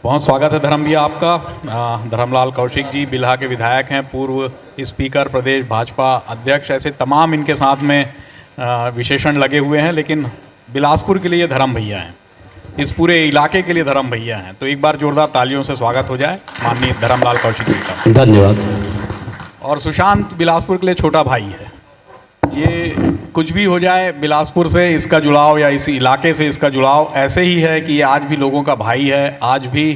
बहुत स्वागत है धर्म भैया आपका। धर्मलाल कौशिक जी बिल्हा के विधायक हैं, पूर्व स्पीकर, प्रदेश भाजपा अध्यक्ष, ऐसे तमाम इनके साथ में विशेषण लगे हुए हैं, लेकिन बिलासपुर के लिए धर्म भैया हैं, इस पूरे इलाके के लिए धर्म भैया हैं। तो एक बार जोरदार तालियों से स्वागत हो जाए माननीय धर्मलाल कौशिक जी का। धन्यवाद। और सुशांत बिलासपुर के लिए छोटा भाई है। ये कुछ भी हो जाए, बिलासपुर से इसका जुड़ाव या इस इलाके से इसका जुड़ाव ऐसे ही है कि ये आज भी लोगों का भाई है, आज भी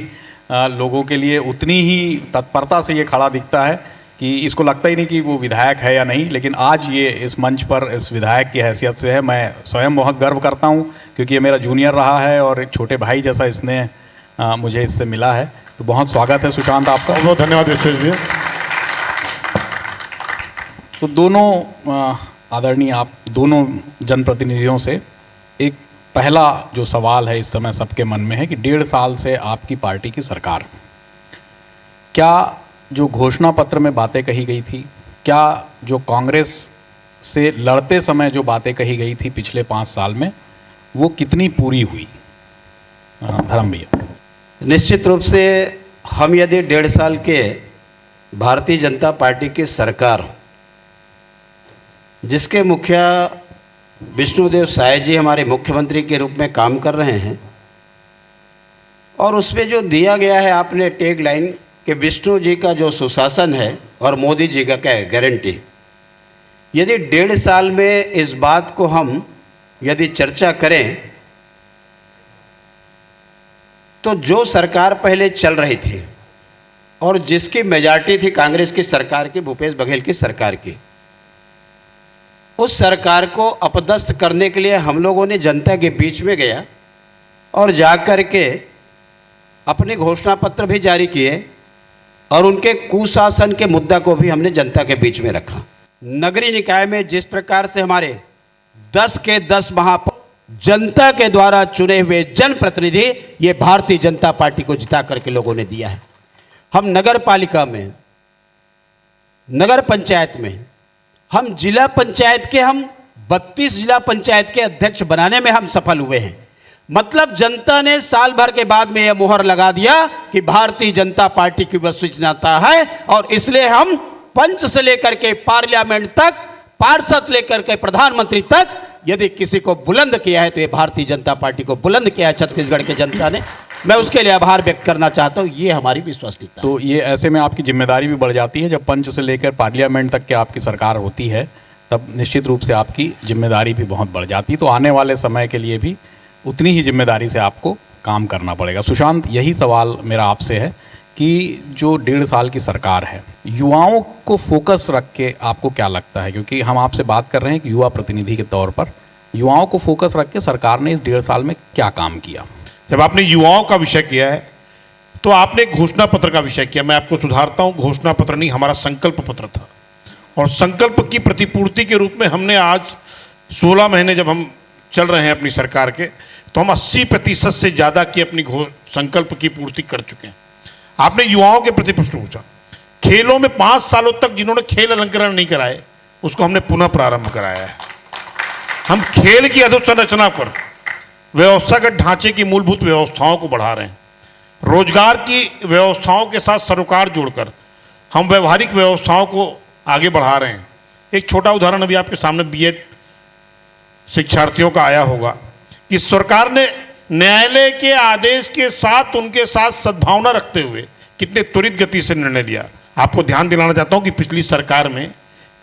लोगों के लिए उतनी ही तत्परता से ये खड़ा दिखता है कि इसको लगता ही नहीं कि वो विधायक है या नहीं। लेकिन आज ये इस मंच पर इस विधायक की हैसियत से है। मैं स्वयं बहुत गर्व करता हूँ क्योंकि ये मेरा जूनियर रहा है और एक छोटे भाई जैसा स्नेह मुझे इससे मिला है। तो बहुत स्वागत है सुशांत आपका। बहुत धन्यवाद विश्वेश जी। तो दोनों आदरणीय आप दोनों जनप्रतिनिधियों से एक पहला जो सवाल है इस समय सबके मन में है कि 1.5 साल से आपकी पार्टी की सरकार, क्या जो घोषणा पत्र में बातें कही गई थी, क्या जो कांग्रेस से लड़ते समय जो बातें कही गई थी पिछले 5 साल में, वो कितनी पूरी हुई? धर्म भैया। निश्चित रूप से हम यदि 1.5 साल के भारतीय जनता पार्टी की सरकार, जिसके मुखिया विष्णुदेव साय जी हमारे मुख्यमंत्री के रूप में काम कर रहे हैं, और उसमें जो दिया गया है आपने टैग लाइन कि विष्णु जी का जो सुशासन है और मोदी जी का क्या है गारंटी, यदि 1.5 साल में इस बात को हम यदि चर्चा करें तो जो सरकार पहले चल रही थी और जिसकी मेजॉरिटी थी कांग्रेस की सरकार की, भूपेश बघेल की सरकार की, उस सरकार को अपदस्थ करने के लिए हम लोगों ने जनता के बीच में गया और जाकर के अपने घोषणा पत्र भी जारी किए और उनके कुशासन के मुद्दा को भी हमने जनता के बीच में रखा। नगरीय निकाय में जिस प्रकार से हमारे 10 के 10 महापौर जनता के द्वारा चुने हुए जनप्रतिनिधि ये भारतीय जनता पार्टी को जिता करके लोगों ने दिया है। हम नगर पालिका में, नगर पंचायत में, हम जिला पंचायत के 32 जिला पंचायत के अध्यक्ष बनाने में हम सफल हुए हैं। मतलब जनता ने साल भर के बाद में यह मुहर लगा दिया कि भारतीय जनता पार्टी की विश्वसनीयता है, और इसलिए हम पंच से लेकर के पार्लियामेंट तक, पार्षद लेकर के प्रधानमंत्री तक यदि किसी को बुलंद किया है तो ये भारतीय जनता पार्टी को बुलंद किया है छत्तीसगढ़ के जनता ने। मैं उसके लिए आभार व्यक्त करना चाहता हूँ। ये हमारी विश्वसनीयता। तो ये ऐसे में आपकी जिम्मेदारी भी बढ़ जाती है, जब पंच से लेकर पार्लियामेंट तक के आपकी सरकार होती है तब निश्चित रूप से आपकी जिम्मेदारी भी बहुत बढ़ जाती है। तो आने वाले समय के लिए भी उतनी ही जिम्मेदारी से आपको काम करना पड़ेगा। सुशांत, यही सवाल मेरा आपसे है कि जो 1.5 साल की सरकार है, युवाओं को फोकस रख के आपको क्या लगता है, क्योंकि हम आपसे बात कर रहे हैं कि युवा प्रतिनिधि के तौर पर, युवाओं को फोकस रख के सरकार ने इस 1.5 साल में क्या काम किया? जब आपने युवाओं का विषय किया है तो आपने घोषणा पत्र का विषय किया। मैं आपको सुधारता हूं, घोषणा पत्र नहीं, हमारा संकल्प पत्र था। और संकल्प की प्रतिपूर्ति के रूप में हमने आज 16 महीने जब हम चल रहे हैं अपनी सरकार के, तो हम 80% से ज़्यादा की अपनी संकल्प की पूर्ति कर चुके हैं। आपने युवाओं के प्रति प्रश्न पूछा। खेलों में 5 सालों तक जिन्होंने खेल अलंकरण नहीं कराए उसको हमने पुनः प्रारंभ कराया है। हम खेल की अधोसंरचना पर, व्यवस्थागत ढांचे की मूलभूत व्यवस्थाओं को बढ़ा रहे हैं। रोजगार की व्यवस्थाओं के साथ सरोकार जोड़कर हम व्यवहारिक व्यवस्थाओं को आगे बढ़ा रहे हैं। एक छोटा उदाहरण अभी आपके सामने बीएड शिक्षार्थियों का आया होगा कि सरकार ने न्यायालय के आदेश के साथ उनके साथ सद्भावना रखते हुए कितने त्वरित गति से निर्णय लिया। आपको ध्यान दिलाना चाहता हूं कि पिछली सरकार में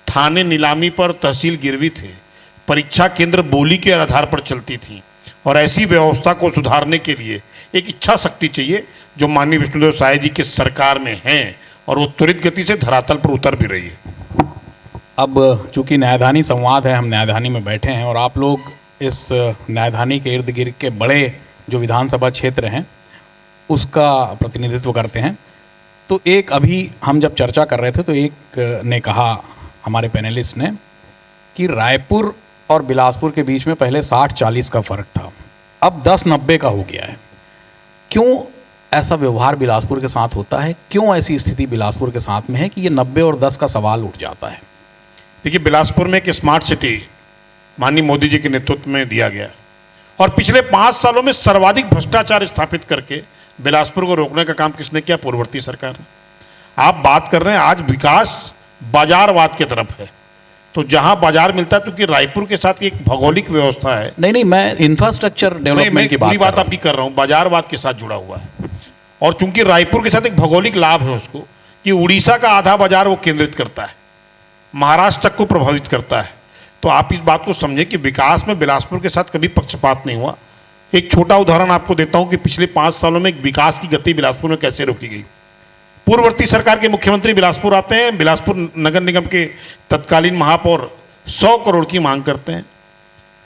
थाने नीलामी पर तहसील गिरवी थे, परीक्षा केंद्र बोली के आधार पर चलती थी, और ऐसी व्यवस्था को सुधारने के लिए एक इच्छा शक्ति चाहिए जो माननीय विष्णुदेव साय जी की सरकार में है, और वो त्वरित गति से धरातल पर उतर भी रही है। अब चूंकि न्यायधानी संवाद है, हम न्यायधानी में बैठे हैं और आप लोग इस न्यायधानी के इर्द गिर्द के बड़े जो विधानसभा क्षेत्र हैं उसका प्रतिनिधित्व करते हैं। तो एक अभी हम जब चर्चा कर रहे थे तो एक ने कहा, हमारे पैनलिस्ट ने, कि रायपुर और बिलासपुर के बीच में पहले 60-40 का फ़र्क था, अब 10-90 का हो गया है। क्यों ऐसा व्यवहार बिलासपुर के साथ होता है? क्यों ऐसी स्थिति बिलासपुर के साथ में है कि ये 90 और 10 का सवाल उठ जाता है? देखिए, बिलासपुर में एक स्मार्ट सिटी माननीय मोदी जी के नेतृत्व में दिया गया, और पिछले 5 सालों में सर्वाधिक भ्रष्टाचार स्थापित करके बिलासपुर को रोकने का काम किसने किया? पूर्ववर्ती सरकार ने। आप बात कर रहे हैं आज विकास बाजारवाद की तरफ है, तो जहां बाजार मिलता है, क्योंकि रायपुर के साथ एक भौगोलिक व्यवस्था है। नहीं, मैं इंफ्रास्ट्रक्चर डेवलपमेंट की पूरी बात आपकी कर रहा हूं, बाजारवाद के साथ जुड़ा हुआ है। और चूंकि रायपुर के साथ एक भौगोलिक लाभ है उसको, कि उड़ीसा का आधा बाजार वो केंद्रित करता है, महाराष्ट्र तक को प्रभावित करता है। तो आप इस बात को समझें कि विकास में बिलासपुर के साथ कभी पक्षपात नहीं हुआ। एक छोटा उदाहरण आपको देता हूं कि पिछले 5 सालों में विकास की गति बिलासपुर में कैसे रोकी गई। पूर्ववर्ती सरकार के मुख्यमंत्री बिलासपुर आते हैं, बिलासपुर नगर निगम के तत्कालीन महापौर 100 करोड़ की मांग करते हैं,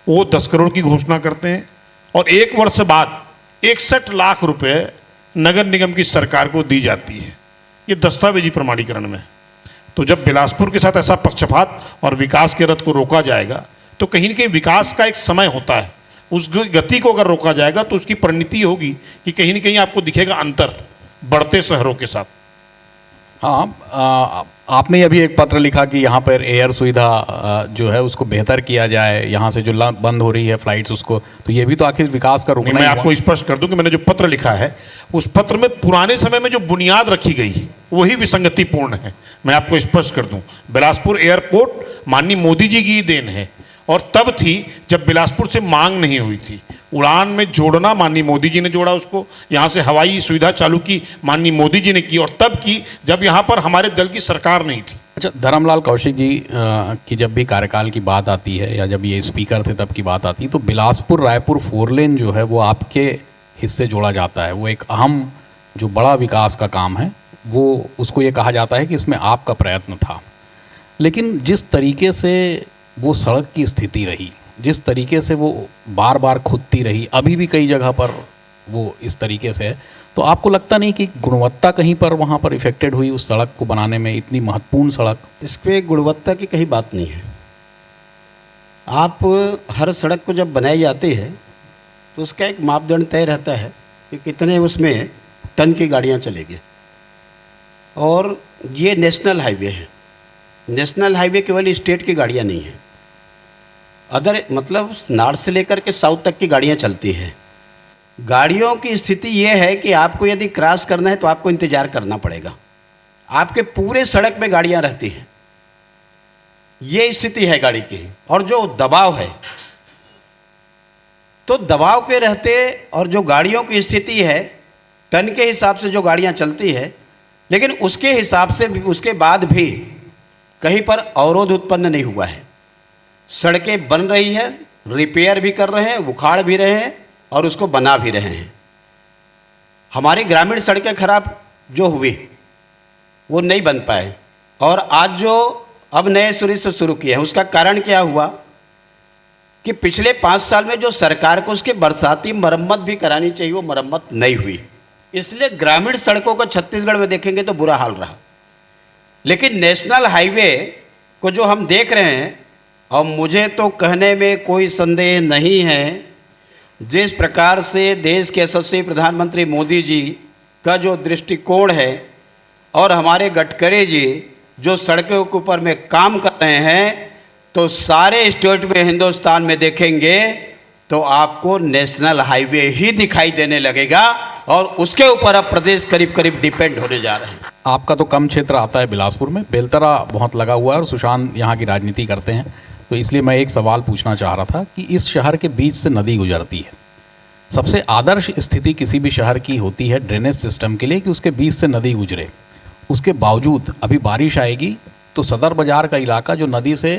वो 10 करोड़ की घोषणा करते हैं, और 1 वर्ष बाद 61 लाख रुपए नगर निगम की सरकार को दी जाती है। ये दस्तावेजी प्रमाणीकरण में। तो जब बिलासपुर के साथ ऐसा पक्षपात और विकास के रथ को रोका जाएगा, तो कहीं न कहीं विकास का एक समय होता है, उस गति को अगर रोका जाएगा तो उसकी परिणति होगी कि कहीं न कहीं आपको दिखेगा अंतर बढ़ते शहरों के साथ। हाँ, आपने अभी एक पत्र लिखा कि यहाँ पर एयर सुविधा जो है उसको बेहतर किया जाए, यहाँ से जो बंद हो रही है फ्लाइट्स उसको, तो ये भी तो आखिर विकास का रुकना। मैं आपको स्पष्ट कर दूं कि मैंने जो पत्र लिखा है उस पत्र में पुराने समय में जो बुनियाद रखी गई वही विसंगतिपूर्ण है। मैं आपको स्पष्ट कर दूं, बिलासपुर एयरपोर्ट माननीय मोदी जी की देन है, और तब थी जब बिलासपुर से मांग नहीं हुई थी। उड़ान में जोड़ना माननीय मोदी जी ने जोड़ा उसको, यहाँ से हवाई सुविधा चालू की माननीय मोदी जी ने की, और तब की जब यहाँ पर हमारे दल की सरकार नहीं थी। अच्छा, धर्मलाल कौशिक जी की जब भी कार्यकाल की बात आती है या जब ये स्पीकर थे तब की बात आती है, तो बिलासपुर रायपुर 4 लेन जो है वो आपके हिस्से जोड़ा जाता है। वो एक अहम जो बड़ा विकास का काम है, वो उसको ये कहा जाता है कि इसमें आपका प्रयत्न था। लेकिन जिस तरीके से वो सड़क की स्थिति रही, जिस तरीके से वो बार बार खुदती रही, अभी भी कई जगह पर वो इस तरीके से है, तो आपको लगता नहीं कि गुणवत्ता कहीं पर वहाँ पर इफेक्टेड हुई उस सड़क को बनाने में? इतनी महत्वपूर्ण सड़क। इस पर गुणवत्ता की कहीं बात नहीं है। आप हर सड़क को जब बनाई जाती है तो उसका एक मापदंड तय रहता है कि कितने उसमें टन की गाड़ियाँ चलेगी, और ये नेशनल हाईवे है। नेशनल हाईवे केवल स्टेट की गाड़ियाँ नहीं है, अदर मतलब नॉर्थ से लेकर के साउथ तक की गाड़ियाँ चलती है। गाड़ियों की स्थिति ये है कि आपको यदि क्रॉस करना है तो आपको इंतज़ार करना पड़ेगा, आपके पूरे सड़क में गाड़ियाँ रहती हैं। ये स्थिति है गाड़ी की। और जो दबाव है, तो दबाव के रहते और जो गाड़ियों की स्थिति है, टन के हिसाब से जो गाड़ियाँ चलती है, लेकिन उसके हिसाब से उसके बाद भी कहीं पर अवरोध उत्पन्न नहीं हुआ है। सड़कें बन रही है, रिपेयर भी कर रहे हैं, उखाड़ भी रहे हैं और उसको बना भी रहे हैं। हमारी ग्रामीण सड़कें खराब जो हुई वो नहीं बन पाए, और आज जो अब नए सिरे से शुरू किए हैं, उसका कारण क्या हुआ कि पिछले 5 साल में जो सरकार को उसके बरसाती मरम्मत भी करानी चाहिए वो मरम्मत नहीं हुई। इसलिए ग्रामीण सड़कों का छत्तीसगढ़ में देखेंगे तो बुरा हाल रहा। लेकिन नेशनल हाईवे को जो हम देख रहे हैं, और मुझे तो कहने में कोई संदेह नहीं है, जिस प्रकार से देश के यशस्वी प्रधानमंत्री मोदी जी का जो दृष्टिकोण है और हमारे गडकरी जी जो सड़कों के ऊपर में काम कर रहे हैं, तो सारे स्टेट में हिंदुस्तान में देखेंगे तो आपको नेशनल हाईवे ही दिखाई देने लगेगा, और उसके ऊपर अब प्रदेश करीब करीब डिपेंड होने जा रहे हैं। आपका तो कम क्षेत्र आता है बिलासपुर में, बेलतरा बहुत लगा हुआ है और सुशांत यहाँ की राजनीति करते हैं, तो इसलिए मैं एक सवाल पूछना चाह रहा था कि इस शहर के बीच से नदी गुजरती है। सबसे आदर्श स्थिति किसी भी शहर की होती है ड्रेनेज सिस्टम के लिए कि उसके बीच से नदी गुजरे। उसके बावजूद अभी बारिश आएगी तो सदर बाज़ार का इलाका जो नदी से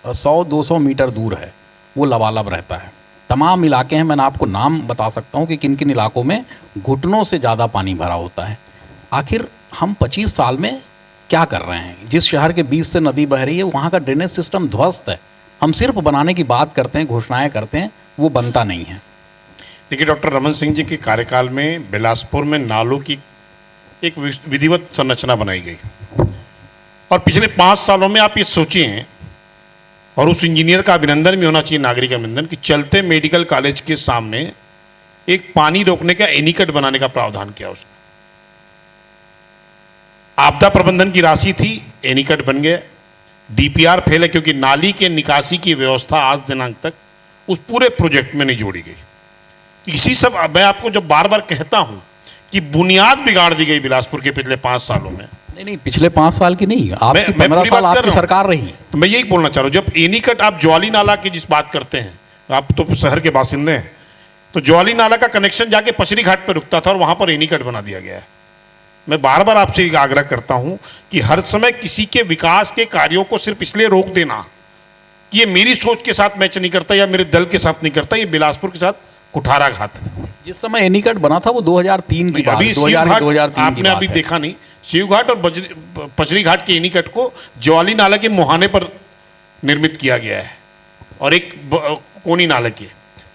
100-200 मीटर दूर है वो लबालब रहता है। तमाम इलाके हैं, मैंने आपको नाम बता सकता हूँ कि किन किन इलाकों में घुटनों से ज़्यादा पानी भरा होता है। आखिर हम 25 साल में क्या कर रहे हैं? जिस शहर के बीच से नदी बह रही है वहाँ का ड्रेनेज सिस्टम ध्वस्त है। हम सिर्फ बनाने की बात करते हैं, घोषणाएं करते हैं, वो बनता नहीं है। देखिए, डॉक्टर रमन सिंह जी के कार्यकाल में बिलासपुर में नालों की एक विधिवत संरचना बनाई गई, और पिछले 5 सालों में आप ये सोचिए, और उस इंजीनियर का अभिनंदन भी होना चाहिए, नागरिक अभिनंदन, कि चलते मेडिकल कॉलेज के सामने एक पानी रोकने का एनीकट बनाने का प्रावधान किया उसने। आपदा प्रबंधन की राशि थी, एनीकट बन गया। डीपीआर फेल है क्योंकि नाली के निकासी की व्यवस्था आज दिनांक तक उस पूरे प्रोजेक्ट में नहीं जोड़ी गई। इसी सब मैं आपको जब बार बार कहता हूं कि बुनियाद बिगाड़ दी गई बिलासपुर के पिछले 5 सालों में। नहीं, पिछले 5 साल की नहीं, आपकी 15 पूरी साल बात कर आपकी रहा हूं। सरकार रही। तो मैं यही बोलना चाह रहा हूँ, जब एनीकट, आप ज्वाली नाला की जिस बात करते हैं, आप तो शहर के बासिंदे हैं, तो ज्वाली नाला का कनेक्शन जाके पचरी घाट पर रुकता था और वहां पर एनीकट बना दिया गया है। मैं बार बार आपसे एक आग्रह करता हूं कि हर समय किसी के विकास के कार्यों को सिर्फ इसलिए रोक देना कि ये मेरी सोच के साथ मैच नहीं करता या मेरे दल के साथ नहीं करता, ये बिलासपुर के साथ कुठाराघात है। जिस समय एनीकट बना था वो 2003 की बात, अभी 2003 की आपने बात अभी है। देखा नहीं, शिवघाट और पचरी घाट के एनीकट को ज्वाली नाला के मुहाने पर निर्मित किया गया है और एक कोनी नाले के।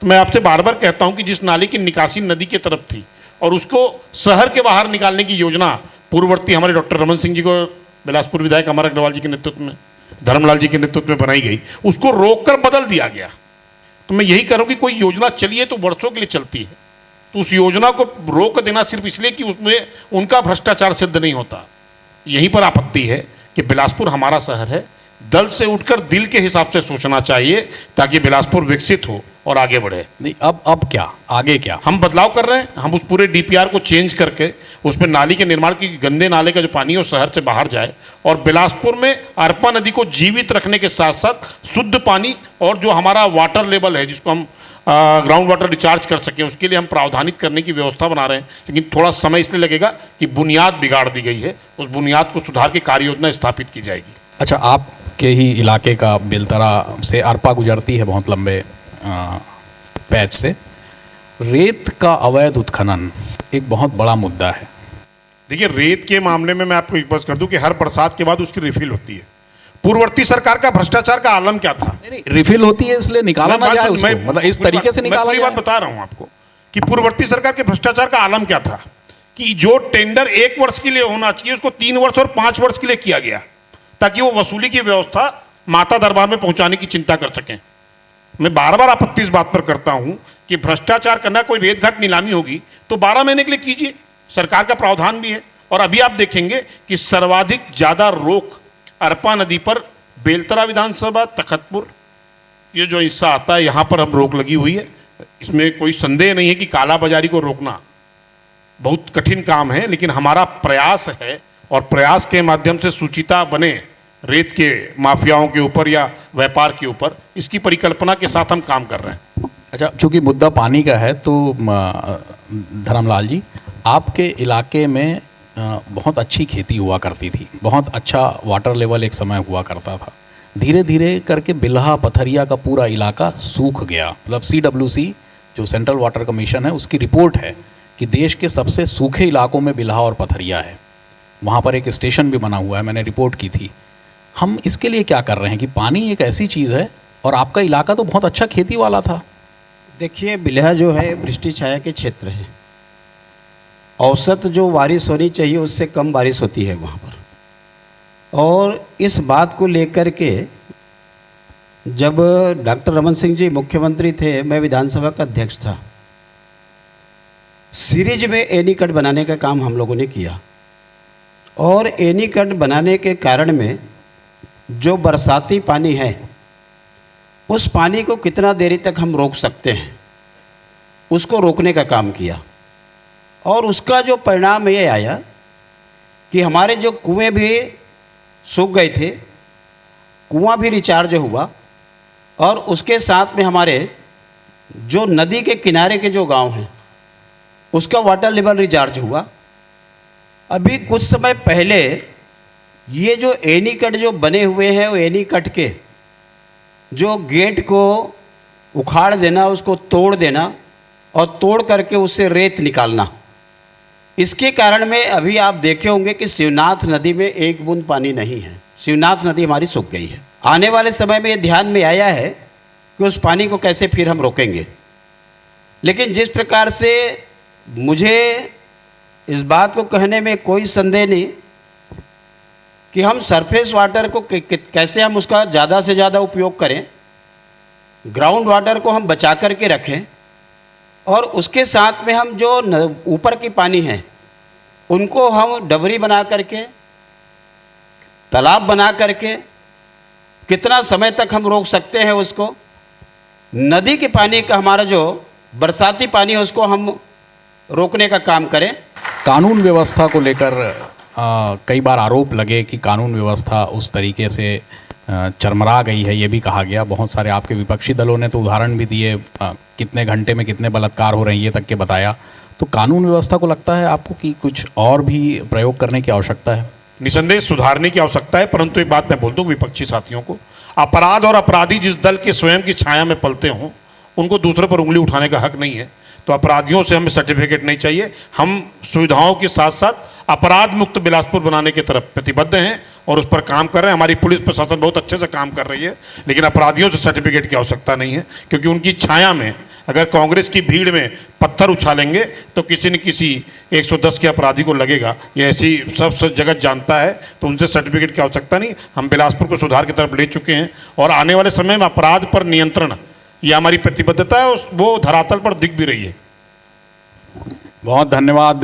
तो मैं आपसे बार बार कहता हूं कि जिस नाले की निकासी नदी की तरफ थी और उसको शहर के बाहर निकालने की योजना पूर्ववर्ती हमारे डॉक्टर रमन सिंह जी को, बिलासपुर विधायक अमर अग्रवाल जी के नेतृत्व में, धर्मलाल जी के नेतृत्व में बनाई गई, उसको रोककर बदल दिया गया। तो मैं यही कह रहा हूं कि कोई योजना चली है तो वर्षों के लिए चलती है, तो उस योजना को रोक देना सिर्फ इसलिए कि उसमें उनका भ्रष्टाचार सिद्ध नहीं होता। यहीं पर आपत्ति है कि बिलासपुर हमारा शहर है, दल से उठकर दिल के हिसाब से सोचना चाहिए ताकि बिलासपुर विकसित हो और आगे बढ़े। नहीं, अब क्या, आगे क्या? हम बदलाव कर रहे हैं, हम उस पूरे डीपीआर को चेंज करके उसमें नाली के निर्माण की, गंदे नाले का जो पानी है वो शहर से बाहर जाए और बिलासपुर में अरपा नदी को जीवित रखने के साथ साथ शुद्ध पानी और जो हमारा वाटर लेवल है जिसको हम ग्राउंड वाटर रिचार्ज कर सकें, उसके लिए हम प्रावधानित करने की व्यवस्था बना रहे हैं। लेकिन थोड़ा समय इसलिए लगेगा कि बुनियाद बिगाड़ दी गई है, उस बुनियाद को सुधार के कार्य योजना स्थापित की जाएगी। अच्छा, आपके ही इलाके का बेलतरा से अरपा गुजरती है बहुत लंबे पैच से। रेत का अवैध उत्खनन एक बहुत बड़ा मुद्दा है। देखिए, रेत के मामले में मैं आपको एक बात कर दूं कि हर बरसात के बाद उसकी रिफिल होती है। पूर्ववर्ती सरकार का भ्रष्टाचार का आलम क्या था? नहीं, रिफिल होती है इसलिए निकाला ना जाए उसको, मतलब इस तरीके से निकाला मैं जाए। बात बता रहा हूं आपको कि पूर्ववर्ती सरकार के भ्रष्टाचार का आलम क्या था कि जो टेंडर 1 वर्ष के लिए होना चाहिए उसको 3 वर्ष और 5 वर्ष के लिए किया गया ताकि वो वसूली की व्यवस्था माता दरबार में पहुंचाने की चिंता कर सकें। मैं बार बार आपत्ति इस बात पर करता हूं कि भ्रष्टाचार करना, कोई रेत घाट नीलामी होगी तो 12 महीने के लिए कीजिए, सरकार का प्रावधान भी है। और अभी आप देखेंगे कि सर्वाधिक ज्यादा रोक अरपा नदी पर बेलतरा विधानसभा, तखतपुर, ये जो हिस्सा आता है यहां पर हम रोक लगी हुई है। इसमें कोई संदेह नहीं है कि कालाबाजारी को रोकना बहुत कठिन काम है, लेकिन हमारा प्रयास है और प्रयास के माध्यम से सुचिता बने रेत के माफियाओं के ऊपर या व्यापार के ऊपर, इसकी परिकल्पना के साथ हम काम कर रहे हैं। अच्छा, चूंकि मुद्दा पानी का है तो धर्मलाल जी, आपके इलाके में बहुत अच्छी खेती हुआ करती थी, बहुत अच्छा वाटर लेवल एक समय हुआ करता था। धीरे धीरे करके बिल्हा पथरिया का पूरा इलाका सूख गया। मतलब CWC जो सेंट्रल वाटर कमीशन है उसकी रिपोर्ट है कि देश के सबसे सूखे इलाकों में बिल्हा और पथरिया है। वहाँ पर एक स्टेशन भी बना हुआ है, मैंने रिपोर्ट की थी। हम इसके लिए क्या कर रहे हैं कि पानी एक ऐसी चीज़ है, और आपका इलाका तो बहुत अच्छा खेती वाला था। देखिए, बिल्हा जो है वृष्टि छाया के क्षेत्र है, औसत जो बारिश होनी चाहिए उससे कम बारिश होती है वहाँ पर। और इस बात को लेकर के जब डॉक्टर रमन सिंह जी मुख्यमंत्री थे, मैं विधानसभा का अध्यक्ष था, सीरीज में एनीकट बनाने का काम हम लोगों ने किया। और एनीकट बनाने के कारण में जो बरसाती पानी है उस पानी को कितना देरी तक हम रोक सकते हैं, उसको रोकने का काम किया। और उसका जो परिणाम ये आया कि हमारे जो कुएं भी सूख गए थे, कुआं भी रिचार्ज हुआ, और उसके साथ में हमारे जो नदी के किनारे के जो गांव हैं उसका वाटर लेवल रिचार्ज हुआ। अभी कुछ समय पहले ये जो एनीकट जो बने हुए हैं, वो एनीकट के जो गेट को उखाड़ देना, उसको तोड़ देना और तोड़ करके उससे रेत निकालना, इसके कारण में अभी आप देखे होंगे कि शिवनाथ नदी में एक बूंद पानी नहीं है। शिवनाथ नदी हमारी सूख गई है। आने वाले समय में ये ध्यान में आया है कि उस पानी को कैसे फिर हम रोकेंगे। लेकिन जिस प्रकार से मुझे इस बात को कहने में कोई संदेह नहीं कि हम सरफेस वाटर को कैसे हम उसका ज़्यादा से ज़्यादा उपयोग करें, ग्राउंड वाटर को हम बचा करके रखें, और उसके साथ में हम जो ऊपर की पानी है उनको हम डबरी बना करके, तालाब बना करके कितना समय तक हम रोक सकते हैं उसको। नदी के पानी का हमारा जो बरसाती पानी है उसको हम रोकने का काम करें। कानून व्यवस्था को लेकर कई बार आरोप लगे कि कानून व्यवस्था उस तरीके से चरमरा गई है, ये भी कहा गया। बहुत सारे आपके विपक्षी दलों ने तो उदाहरण भी दिए, कितने घंटे में कितने बलात्कार हो रहे हैं ये तक के बताया। तो कानून व्यवस्था को लगता है आपको कि कुछ और भी प्रयोग करने की आवश्यकता है? निसंदेह सुधारने की आवश्यकता है, परंतु एक बात मैं बोल दूं विपक्षी साथियों को, अपराध और अपराधी जिस दल के स्वयं की छाया में पलते हों उनको दूसरे पर उंगली उठाने का हक नहीं है। तो अपराधियों से हमें सर्टिफिकेट नहीं चाहिए। हम सुविधाओं के साथ साथ अपराध मुक्त बिलासपुर बनाने की तरफ प्रतिबद्ध हैं और उस पर काम कर रहे हैं। हमारी पुलिस प्रशासन बहुत अच्छे से काम कर रही है, लेकिन अपराधियों से सर्टिफिकेट की आवश्यकता नहीं है, क्योंकि उनकी छाया में अगर कांग्रेस की भीड़ में पत्थर उछालेंगे तो किसी न किसी 110 के अपराधी को लगेगा। ये ऐसी सब जगत जानता है, तो उनसे सर्टिफिकेट की आवश्यकता नहीं। हम बिलासपुर को सुधार की तरफ ले चुके हैं और आने वाले समय में अपराध पर नियंत्रण, ये हमारी प्रतिबद्धता है, वो धरातल पर दिख भी रही है। बहुत धन्यवाद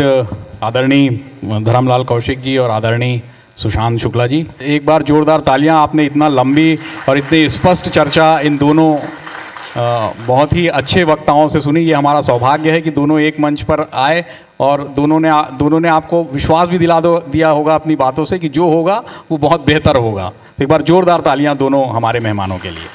आदरणीय धर्मलाल कौशिक जी और आदरणीय सुशांत शुक्ला जी। एक बार जोरदार तालियां। आपने इतना लंबी और इतनी स्पष्ट चर्चा इन दोनों बहुत ही अच्छे वक्ताओं से सुनी। ये हमारा सौभाग्य है कि दोनों एक मंच पर आए और दोनों ने आपको विश्वास भी दिया होगा अपनी बातों से कि जो होगा वो बहुत बेहतर होगा। तो एक बार जोरदार तालियां दोनों हमारे मेहमानों के लिए।